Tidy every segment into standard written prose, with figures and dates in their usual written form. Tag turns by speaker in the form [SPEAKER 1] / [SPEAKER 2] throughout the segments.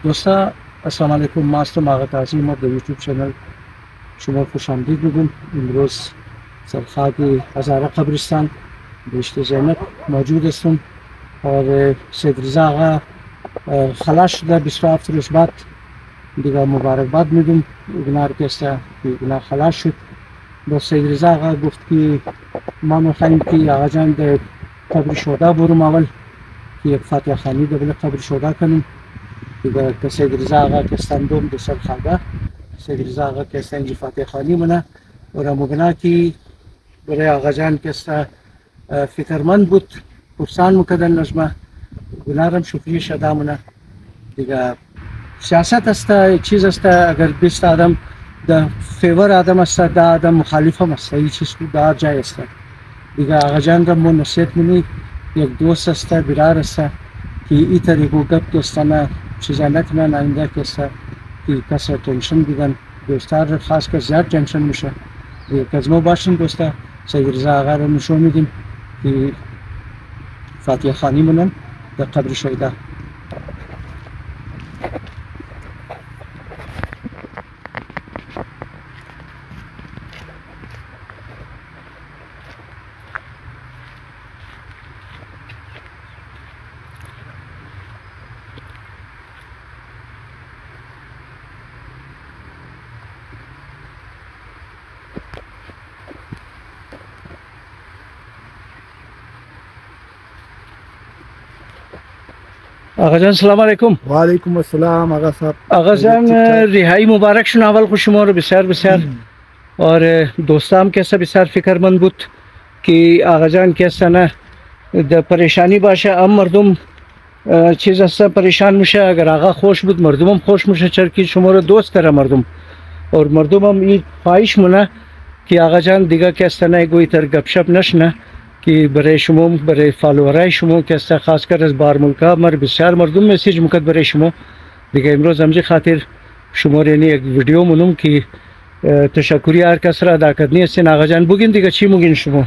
[SPEAKER 1] دوستا السلام علیکم. ما هستم آقا تعظیم. ما در یوتیوب چنل شما خوش آمدید میگم. امروز سرخط هزاره قبرستان بهشت زینب موجود هستم اور سید رضا آقا خلاص شده 27 روز بعد. دیگه مبارکباد میدم اینا رو که اینا خلاص شد. با سید رضا آقا گفت که ما میخوایم که آقا جان در قبر شهدا برم اول که یک فاتحه خوانی در قبر شهدا کنیم. دیگه که سید رضا آقا که استندوم در سرخرده سید رضا آقا که است اینجا فاتحه خوانی منه و مبنا که برای آقا جان که است فکرمند بود پرسان مکدن نجمه گنارم شکریش ادا منه. دیگه سیاست است چیز است اگر 20 آدم در فیور آدم است ده آدم مخالف هم است این چیز کو در جای است. دیگه آقا جان را من نصیحت منی یک دوست است برار است که این طریقو گپ دوستانه چیزا نکنن آینده که است که کسی تنشن دیدن دوستار خاص که زیاد تنشن میشه. دیگه که از ما باشیم دوستا سید رضا آقا را نشون میدیم که فاتحه خوانی منن در قبر شهدا. آقا جان سلام علیکم.
[SPEAKER 2] و علیکم السلام آقا صاحب.
[SPEAKER 1] آقا جان رهایی مبارک شون اول خوش شما رو بسیار اور دوستام کیسا بسیار فکرمند بود که آقا جان کیسا نه در پریشانی باشه ام مردم چیز است پریشان میشه. اگر آقا خوش بود مردم هم خوش میشه چرکی شما رو دوست داره مردم اور مردم هم این خواهش مونه که آقا جان دیگه کیسا نه گوی تر گپ شپ نشنه که برای شما برای فالوورای شما که است خاص کر از بارمولکا مر بسیار مردم مسیج میکرد برای شما. دیگه امروز همچی خاطر شما رو یک ویدیو منم که تشکری هر کس را ادا کرنی است. آقا جان بگین دیگه چی میگین شما؟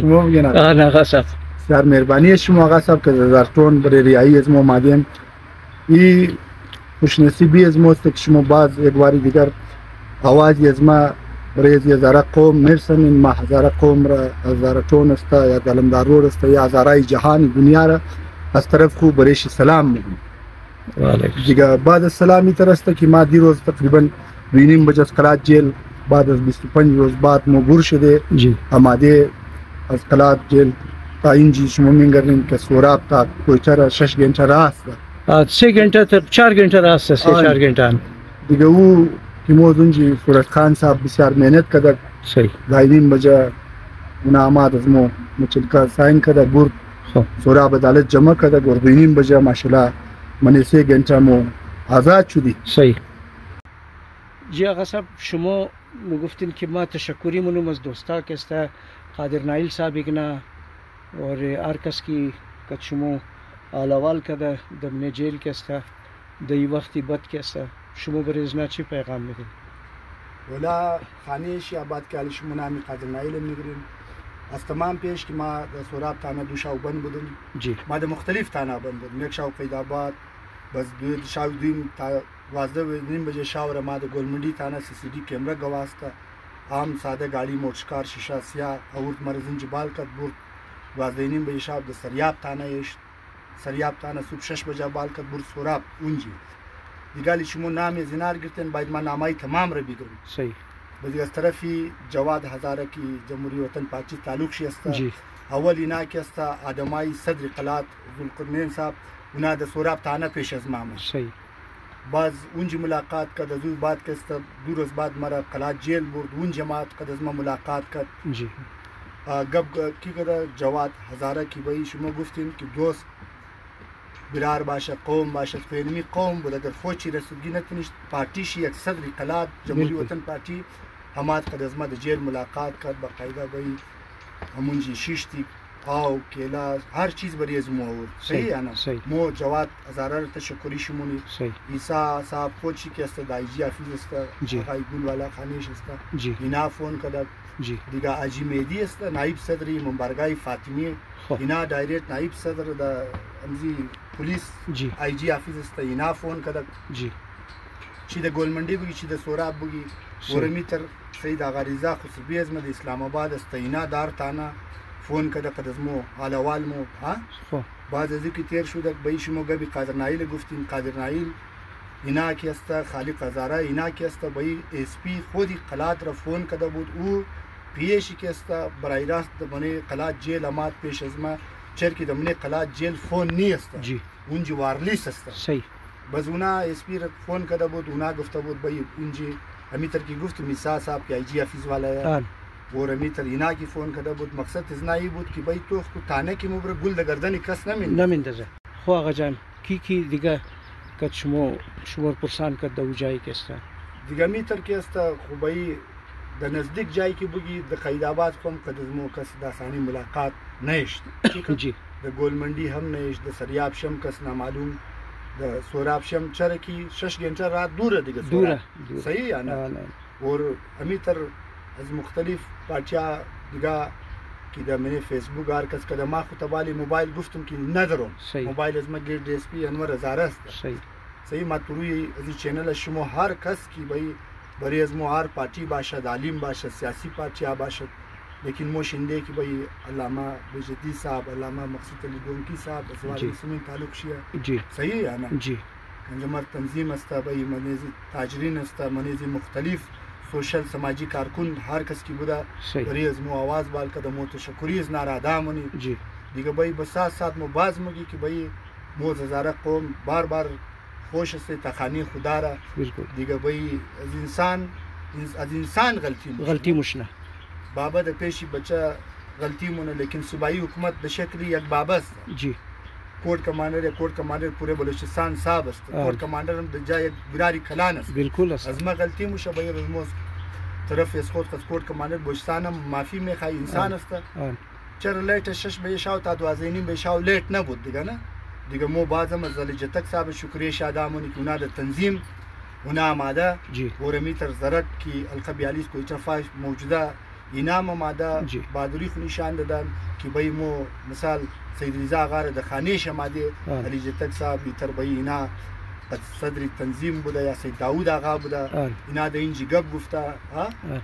[SPEAKER 2] شما میگین
[SPEAKER 1] آقا صاحب
[SPEAKER 2] سر مهربانی شما آقا صاحب که در تون برای ریایی از ما مادیم این خوشنصیبی از ما است که شما باز یک بار دیگر آوازی از ما برای هزاره قوم میرسانید. ما هزاره قوم را هزاره تون است یا دلمدارور است یا هزاره جهان دنیا را از طرف خو برایش سلام میگم. دیگه بعد از سلامی تر است که ما دیروز تقریبا 2.5 بجه از قلات جیل بعد از 25 روز بعد مبور شده آماده از قلات جیل تا اینجی شما میگردین که سوراب تا کوچه 6 گنٹه راه است.
[SPEAKER 1] 3 گنٹه تا 4 گنٹه راه است. 4 گنٹه
[SPEAKER 2] دیگه او که موزونجی سورت خان صاحب بسیار مهنت کرده.
[SPEAKER 1] صحیح
[SPEAKER 2] 2.5 بجه اون آماد از مو مچلکا ساین کرده برد سوراب عدالت جمع کرده گرد 2.5 بجه ماشاءالله من 3 گنٹه مو آزاد شدی.
[SPEAKER 1] صحیح جی آقا صاحب شما گفتین که ما تشکری منم از دوستا که است قادر نایل صاحب ایگنا اور هر کس کی که شما آلوال کرده در جیل که است در این وقتی بد که است شما برای ازنا چی پیغام میدین؟
[SPEAKER 2] ولا خانه‌ش آباد کردن شما نامی قادر نایل میگیریم. از تمام پیش که ما در سوراب تانه دو شاو بند بودیم.
[SPEAKER 1] جی
[SPEAKER 2] ما در مختلف تانه بند بودیم. یک شاو قیدآباد بس دو شاو دویم تا 12 بجه شاو را ما در گلمنڈی تانه CCD کیمرا گواستا عام ساده گاڑی موٹرکار شیشه سیاه اورد مرزین جبال کد برد 12 بجه شاو در سریاب تانه ایشت سریاب تانه صبح 6 بجه بال کد برد سوراب اونجی دیگه شما نام زینار گرتن باید ما نامای تمام را بگیرم.
[SPEAKER 1] صحیح
[SPEAKER 2] بس از طرفی جواد هزاره کی جمهوری وطن پارتی تعلق شی است.
[SPEAKER 1] جی
[SPEAKER 2] اول اینا کی است آدمای صدر قلات ذوالقرنین صاحب اونا د سوراب تانه پیش از مامو.
[SPEAKER 1] صحیح
[SPEAKER 2] باز اونجی ملاقات کرد از اون بعد که است 2 روز بعد مرا قلات جیل برد اون جماعت قد از ما ملاقات کرد.
[SPEAKER 1] جی
[SPEAKER 2] گب کی کرد جواد هزاره کی بایی شما گفتین که دوست برار باشه قوم باشه فیلمی قوم بود اگر خوشی رسیدگی نتونیش پارتیش یک صدر قلات جمهوری وطن پارتی همات قد از ما در جیل ملاقات کرد باقاعده بایی همونجی شیشتی آو کیلا هر چیز برای از مو آورد. صحیح یا نه؟
[SPEAKER 1] صحیح.
[SPEAKER 2] مو جواد هزاره تشکری شمونی.
[SPEAKER 1] صحیح.
[SPEAKER 2] ایسا صاحب خودشی که است دایجی حافظ است.
[SPEAKER 1] جی.
[SPEAKER 2] آقای گلوالا خانیش است.
[SPEAKER 1] جی.
[SPEAKER 2] اینا فون کدک.
[SPEAKER 1] جی.
[SPEAKER 2] دیگه آجی مهدی است نایب صدری منبرگای فاطمی.
[SPEAKER 1] خب.
[SPEAKER 2] اینا دایرکت نایب صدر د امزی پلیس.
[SPEAKER 1] جی.
[SPEAKER 2] آی جی حافظ است اینا فون کدک.
[SPEAKER 1] جی.
[SPEAKER 2] چی د گلمنډي بږي چې د سوراب بږي ورمیتر سید آغا رضا خصوصی از مد اسلام آباد است اینا دار تانا فون کده قدزمو حالوال مو ها
[SPEAKER 1] خب.
[SPEAKER 2] بعد از اینکه تیر شده به شما گبی قادر نایل گفتیم قادر نایل اینا کی است خالق هزاره اینا کی است به اس پی خودی قلات را فون کده بود او پیش کی است برای راست بنی قلات جیل امات پیش از ما چرکی دمنه قلات جیل فون نیست
[SPEAKER 1] جی.
[SPEAKER 2] اونجی وارلیس است
[SPEAKER 1] صحیح.
[SPEAKER 2] بس اونا اس پی را فون کده بود اونا گفته بود به اونجی امیتر کی گفت میسا صاحب کی آی جی حافظ والا ہے اور امیتر اینا کی فون کده بود مقصد از نایی بود که بای تو تانه کی مبر گل د گردن کس
[SPEAKER 1] نمیندازه. خو آقا جان کی دیگه که شما پرسان کرد دو جایی که است
[SPEAKER 2] دیگه میتر کی است خو بای د نزدیک جایی کی بگی د قید آباد کوم قدمو کس د ثانی ملاقات نهشت
[SPEAKER 1] جی.
[SPEAKER 2] د گولمنډي هم نهشت د سریاب شم کس نامعلوم د سوراب شم چرکی 6 غنټه رات دوره دیگه
[SPEAKER 1] دوره
[SPEAKER 2] صحیح یا نه اور امیتر از مختلف پارچا دیگه که در من فیسبوک هر کس که ما خود تبالی موبایل گفتم که ندارم موبایل از مگیر دی اس پی انور هزار است صحیح ما توی از این چینل شما هر کس که برای از ما هر پارتی باشد عالم باشد سیاسی پارتی باشد لیکن مو شنده که بای علامه بجدی صاحب علامه مقصود علی دونکی صاحب از ولی مسلمین تعلق شیعه صحیح یا نه
[SPEAKER 1] جی
[SPEAKER 2] انجمر تنظیم است بای منیزی تاجرین است منیزی مختلف سوشل سماجی کارکن هر کس کی بوده برای از مو آواز بال کده مو تشکری از نارادامونی دیگه بای بسات سات مو باز مگی که بای مو زاره قوم بار بار خوش است تخانی خدا را دیگه بای از انسان غلطی
[SPEAKER 1] مشنه
[SPEAKER 2] بابا د پیشی بچه غلطی مونه لیکن صوبائی حکومت به شکل یک بابا است
[SPEAKER 1] جی
[SPEAKER 2] کوٹ کمانڈر پورے بلوچستان صاحب است کوٹ کمانڈر هم د جای براری کلان است
[SPEAKER 1] بالکل است
[SPEAKER 2] از ما غلطی موشه به رزموز طرف از خود کوٹ کمانڈر بلوچستان هم معافی میخوای انسان است چرا لیت 6 به شاو تا 12 به شاو لیت نبود دیگه مو بازم از جتک صاحب شکریه شادامونی که اونا د تنظیم اونا آماده ورمیتر زرد کی القبیالیس کو اتفاق موجوده اینام آماده بهادری خو نشان دادن که بای مو مثال سید رضا غار د خانیش آماده علی جتک صاحب تر بای اینا صدر تنظیم بوده یا سید داوود آقا بوده اینا د اینجی گپ گفته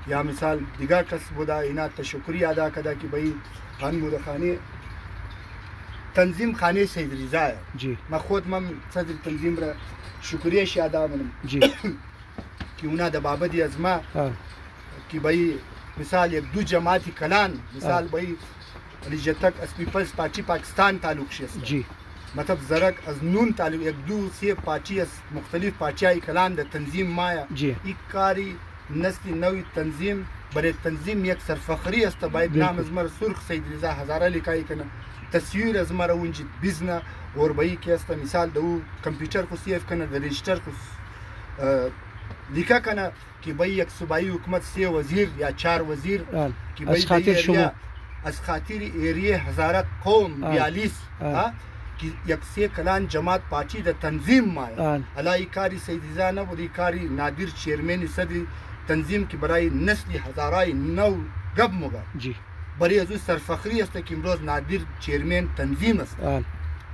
[SPEAKER 2] یا مثال دیگر کس بوده اینا تشکری ادا کده که بای خان بوده خانه تنظیم خانه سید رضا ما خود من صدر تنظیم را شکریه ادا منم که اونا د بابدی از ما که بای مثال یک دو جماعتی کلان مثال بای علی جتک از پیپلز پارتی پاکستان تعلق شست مطلب زرک از نون تعلق یک دو سی پارتی از مختلف پارتی های کلان در تنظیم مایا یک کاری نسلی نوی تنظیم برای تنظیم یک سرفخری است باید نام از مر سرخ سید رضا هزاره لیکای کنه تصویر از مر اونجی بزنه اور بایی که است مثال دو کمپیوتر کو سیف کنه در رجستر کو لیکا کنه که بای یک صوبایی حکومت 3 وزیر یا 4 وزیر که بای از خاطر ایریه هزاره قوم 42 که یک 3 کلان جماعت پارتی د تنظیم مایا علای کاری سید رضا نه بودی کاری نادر چیرمن صدر تنظیم که برای نسل هزارای نو گب موگا برای از سرفخری است که امروز نادر چیرمن تنظیم است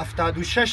[SPEAKER 2] 76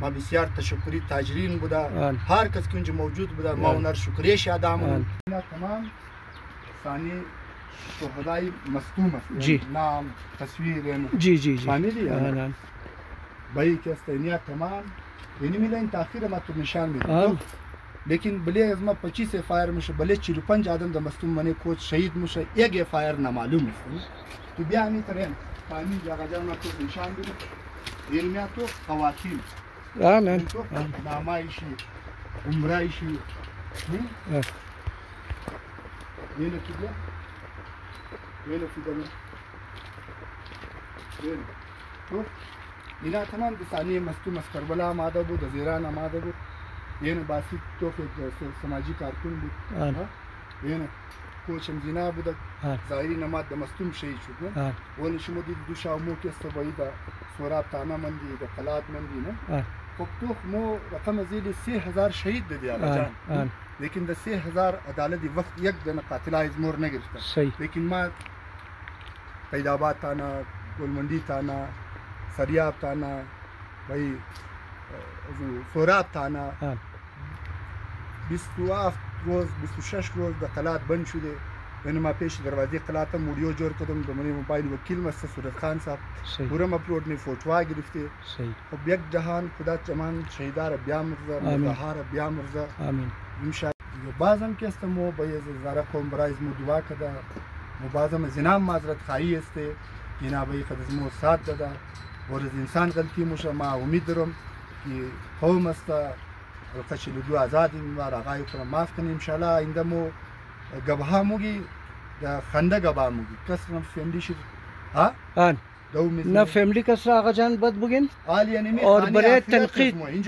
[SPEAKER 2] ما بسیار تشکری تاجرین بودا هر کس که موجود بودا ما اونر شکریه شادام تمام ثانی شهدای مصدوم است نام تصویر
[SPEAKER 1] جی
[SPEAKER 2] فهمیدی بایی که استینیا تمام یعنی میلین تاخیر ما تو نشان میده لیکن بله از ما 25 فایر میشه بله 45 آدم د مصدوم منی کوچ شهید میشه یک فایر نامعلوم است تو بیا می ترین فهمید یا غجر ما تو نشان میده علمیات تو خواتین
[SPEAKER 1] نه
[SPEAKER 2] نامایشی عمرایشی اینو کی بیا ویل فیدم ویل تو اینا تمام د ثانیه مستوم از کربلا آماده بود از ایران آماده بود یعنی باسی تو که سماجی کارکون بود یعنی کوچم زینا بود ظاهری نماد د مستوم شهید شد نه ولی شما دید دو شاو مو که استبایی دا سوراب تانا مندی دا قلات مندی نه خب تو مو رقم زیلی 3000 شهید دادی آقا جان لیکن د 3000 عدالتی وقت یک دن قاتلای زمور نگرفته لیکن ما قیدآباد تانا گلمندی تانا سریاب تانا بھائی سوراب تانا 27 روز 26 روز د قلات بند شده یعنی ما پیش دروازه قلات هم ویدیو جور کردم به من موبایل وکیل مست صورت خان صاحب پورم اپلود نه فوتوا گرفته خب یک جهان خدا چمان شهیدار بیا مرزا مظهر بیا مرزا آمین ان شاء الله بعضم که استمو به زرا قوم برای مو دعا کده و بعضم زنام معذرت خواهی است اینا به خدمت سات داده و از انسان غلطی موشه ما امید دارم که قوم است القش لدو آزاد این وار آقای پر معاف کنیم ان شاء الله آینده مو گبها موگی د خنده گبها موگی کس نم فیملی شد ها
[SPEAKER 1] نه فیملی کس آقا جان بد بگین اور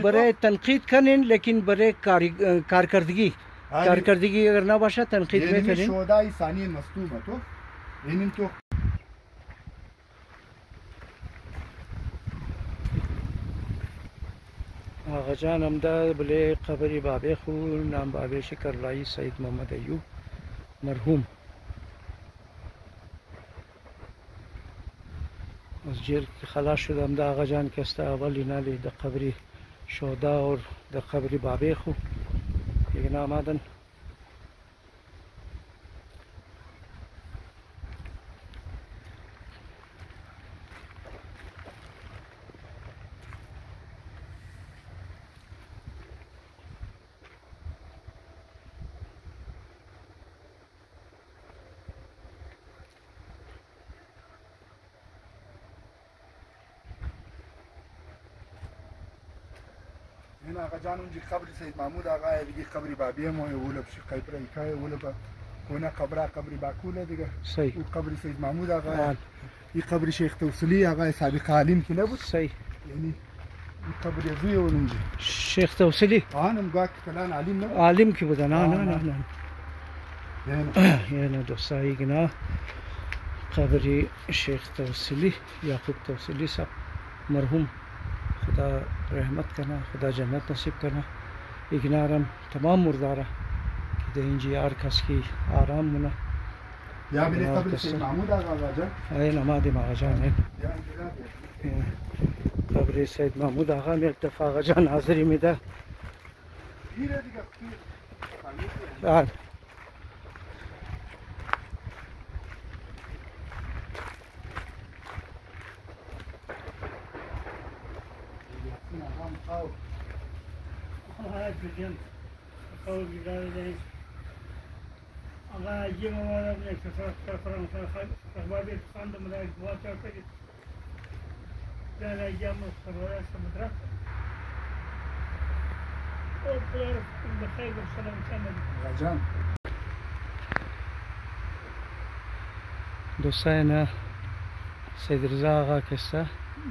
[SPEAKER 1] برای تنقید کنین لیکن برای کارکردگی اگر نباشه تنقید میکنین
[SPEAKER 2] شهدای ثانیه مصدومه تو اینم تو
[SPEAKER 1] آقا جان همدا بله قبری بابه خو نام بابه شکرلایی سید محمد ایوب مرحوم از جیل که خلاص شد همدا آقا جان که است اول اینا لی در قبری شهدا اور در قبری بابه خو یک نام آدن
[SPEAKER 2] هنا آقا جان اونجی قبر سید محمود آقا ہے دیگه قبری بابیه مو ولا بشي قبر ایکای ولا با هنا قبری باکوله دیگه
[SPEAKER 1] صحیح
[SPEAKER 2] قبر سید محمود آقا ہے این قبر شیخ توسلی آقا سابق عالم کی نبود
[SPEAKER 1] صحیح
[SPEAKER 2] یعنی این قبر زوی اونجی
[SPEAKER 1] شیخ توسلی
[SPEAKER 2] آنم گاک کلان عالم نبود
[SPEAKER 1] عالم کی بود نه یعنی دوستایی گنا قبر شیخ توسلی یعقوب توسلی صاحب مرحوم خدا رحمت کنه خدا جنت نصیب کنه ایگنارم تمام مرداره که در اینجا هر کس کی آرام مونه
[SPEAKER 2] یا بلی قبل سید محمود آقا جان
[SPEAKER 1] این نمادیم آقا جان قبر سید محمود آقا می اتفاق آقا جان حاضری میده دوستان سید رضا آقا کسته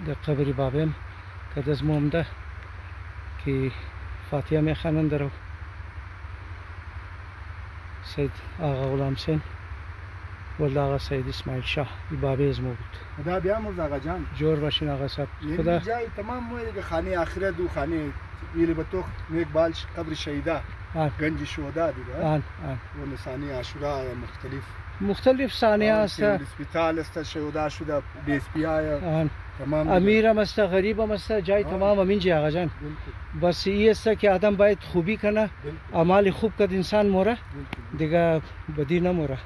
[SPEAKER 1] در قبر بابیم که دزموم ده که فاتحه میخوانند درو سید آقا غلام حسین ولد آقا سید اسماعیل شاه این بابه ازمو بود
[SPEAKER 2] خدا بیامرز آقا جان
[SPEAKER 1] جور باشین آقا صاحب
[SPEAKER 2] خدا جای تمام مویده خانه آخرت و خانه ویلی بطوخ نیک بالش قبر شهیده گنج شهدا دیگه و نسانی عاشورا
[SPEAKER 1] مختلف ثانیه است
[SPEAKER 2] اسپیتال است شهدا شده بی اس پی آیا
[SPEAKER 1] تمام امیرم است غریبم است جای تمام همین جای آقا جان بس این است که آدم باید خوبی کنه اعمال خوب کد انسان موره دیگه بدی نموره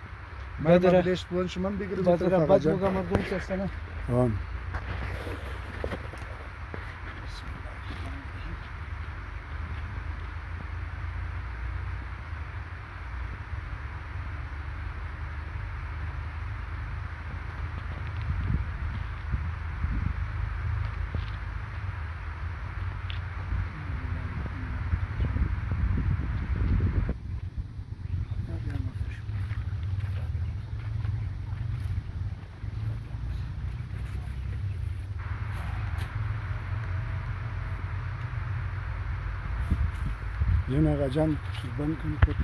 [SPEAKER 2] بدر ليش تونش من بيقرب
[SPEAKER 1] بدر بدر مردم كسنه
[SPEAKER 2] جان آقا جان بند کن خود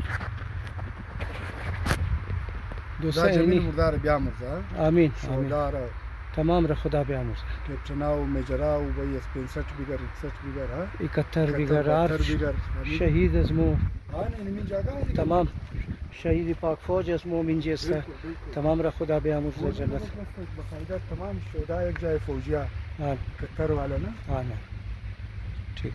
[SPEAKER 2] دا
[SPEAKER 1] دوستان
[SPEAKER 2] جمیل
[SPEAKER 1] اینی
[SPEAKER 2] مردار بیامرزه
[SPEAKER 1] آمین آمین
[SPEAKER 2] شهدا را
[SPEAKER 1] تمام را خدا بیامرزه
[SPEAKER 2] کپتنا و مجرا و به 65 بیگر 61 بیگر ها
[SPEAKER 1] 71 بیگر عرش
[SPEAKER 2] بیگر
[SPEAKER 1] شهید از مو
[SPEAKER 2] آن این جگه
[SPEAKER 1] تمام شهید پاک فوج از مو من جسته تمام را خدا بیامرزه جنت
[SPEAKER 2] بقاعده تمام شهدا یک جای فوجیه
[SPEAKER 1] آمین
[SPEAKER 2] کتر والا نه
[SPEAKER 1] آمین ٹھیک